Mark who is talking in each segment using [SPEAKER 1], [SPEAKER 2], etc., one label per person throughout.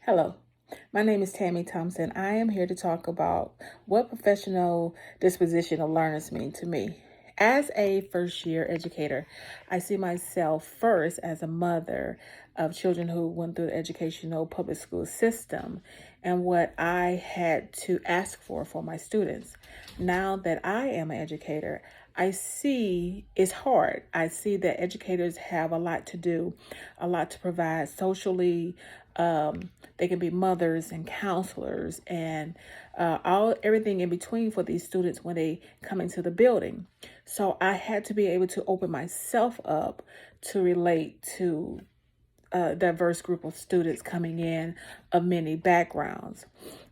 [SPEAKER 1] Hello, my name is Tammy Thompson. I am here to talk about what professional disposition of learners mean to me. As a first year educator, I see myself first as a mother of children who went through the educational public school system and what I had to ask for my students. Now that I am an educator, I see it's hard. I see that educators have a lot to do, a lot to provide socially. They can be mothers and counselors and all everything in between for these students when they come into the building. So I had to be able to open myself up to relate to a diverse group of students coming in of many backgrounds.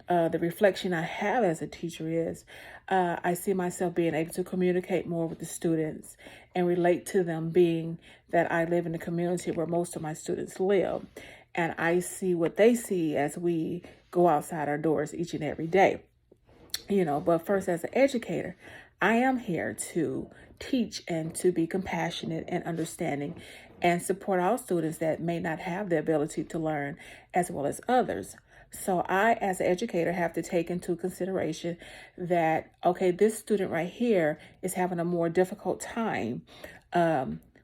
[SPEAKER 1] The reflection I have as a teacher is I see myself being able to communicate more with the students and relate to them, being that I live in the community where most of my students live. And I see what they see as we go outside our doors each and every day. But first, as an educator, I am here to teach and to be compassionate and understanding and support all students that may not have the ability to learn as well as others. So I, as an educator, have to take into consideration that, okay, this student right here is having a more difficult time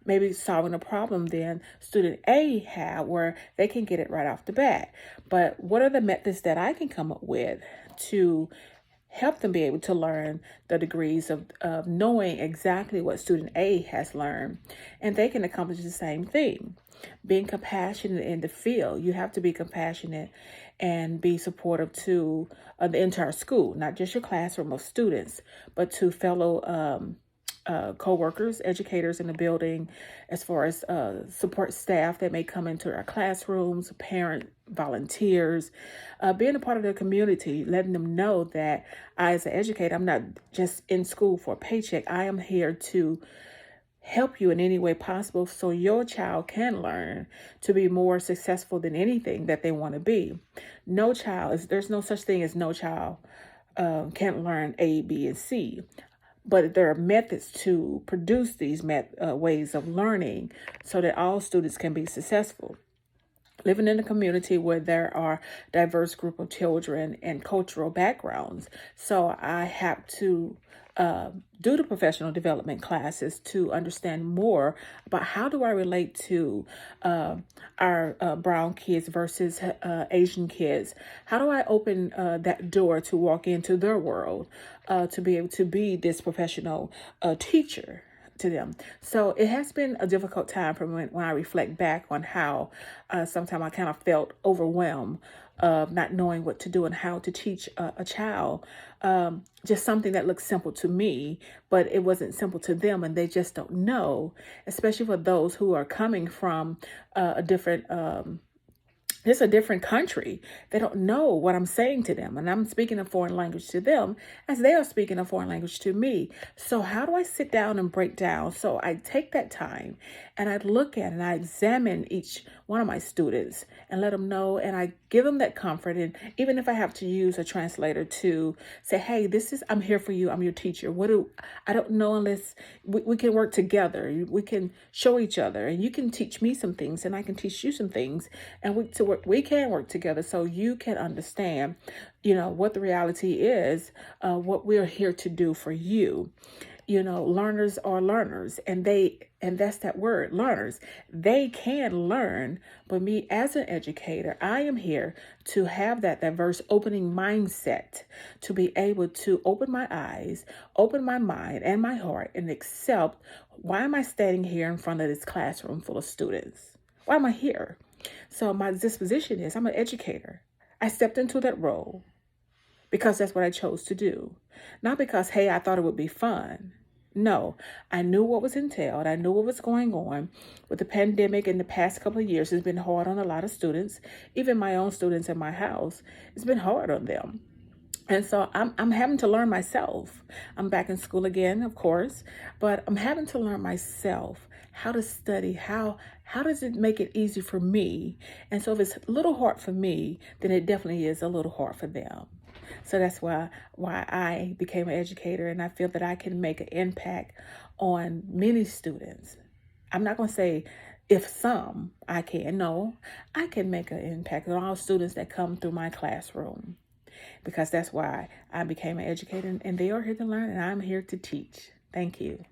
[SPEAKER 1] maybe solving a problem than student A had, where they can get it right off the bat. But what are the methods that I can come up with to help them be able to learn the degrees of knowing exactly what student A has learned, and they can accomplish the same thing. Being compassionate in the field, you have to be compassionate and be supportive to the entire school, not just your classroom of students, but to fellow co-workers, educators in the building, as far as support staff that may come into our classrooms, parent volunteers, being a part of the community, letting them know that I, as an educator, I'm not just in school for a paycheck. I am here to help you in any way possible so your child can learn to be more successful than anything that they want to be. There's no such thing as no child can't learn A, B, and C. But there are methods to produce these ways of learning so that all students can be successful. Living in a community where there are diverse group of children and cultural backgrounds. So I have to do the professional development classes to understand more about how do I relate to our brown kids versus Asian kids. How do I open that door to walk into their world to be able to be this professional teacher to them. So it has been a difficult time for me when I reflect back on how sometimes I kind of felt overwhelmed of not knowing what to do and how to teach a child just something that looks simple to me, but it wasn't simple to them, and they just don't know, especially for those who are coming from a different it's a different country. They don't know what I'm saying to them. And I'm speaking a foreign language to them as they are speaking a foreign language to me. So how do I sit down and break down? So I take that time and I look at and I examine each one of my students and let them know, and I give them that comfort. And even if I have to use a translator to say, hey, I'm here for you. I'm your teacher. I don't know unless we can work together. We can show each other, and you can teach me some things and I can teach you some things, and we can work together so you can understand, what the reality is, what we're here to do for you. Learners are learners, and that's that word, learners. They can learn, but me as an educator, I am here to have that diverse opening mindset, to be able to open my eyes, open my mind and my heart, and accept, why am I standing here in front of this classroom full of students? Why am I here? So my disposition is, I'm an educator. I stepped into that role because that's what I chose to do. Not because, hey, I thought it would be fun. No, I knew what was entailed. I knew what was going on. With the pandemic in the past couple of years, it's been hard on a lot of students. Even my own students in my house, it's been hard on them. And so I'm having to learn myself. I'm back in school again, of course, but I'm having to learn myself how to study, how does it make it easy for me? And so if it's a little hard for me, then it definitely is a little hard for them. So that's why I became an educator, and I feel that I can make an impact on many students. I'm not going to say if some, I can. No, I can make an impact on all students that come through my classroom, because that's why I became an educator, and they are here to learn, and I'm here to teach. Thank you.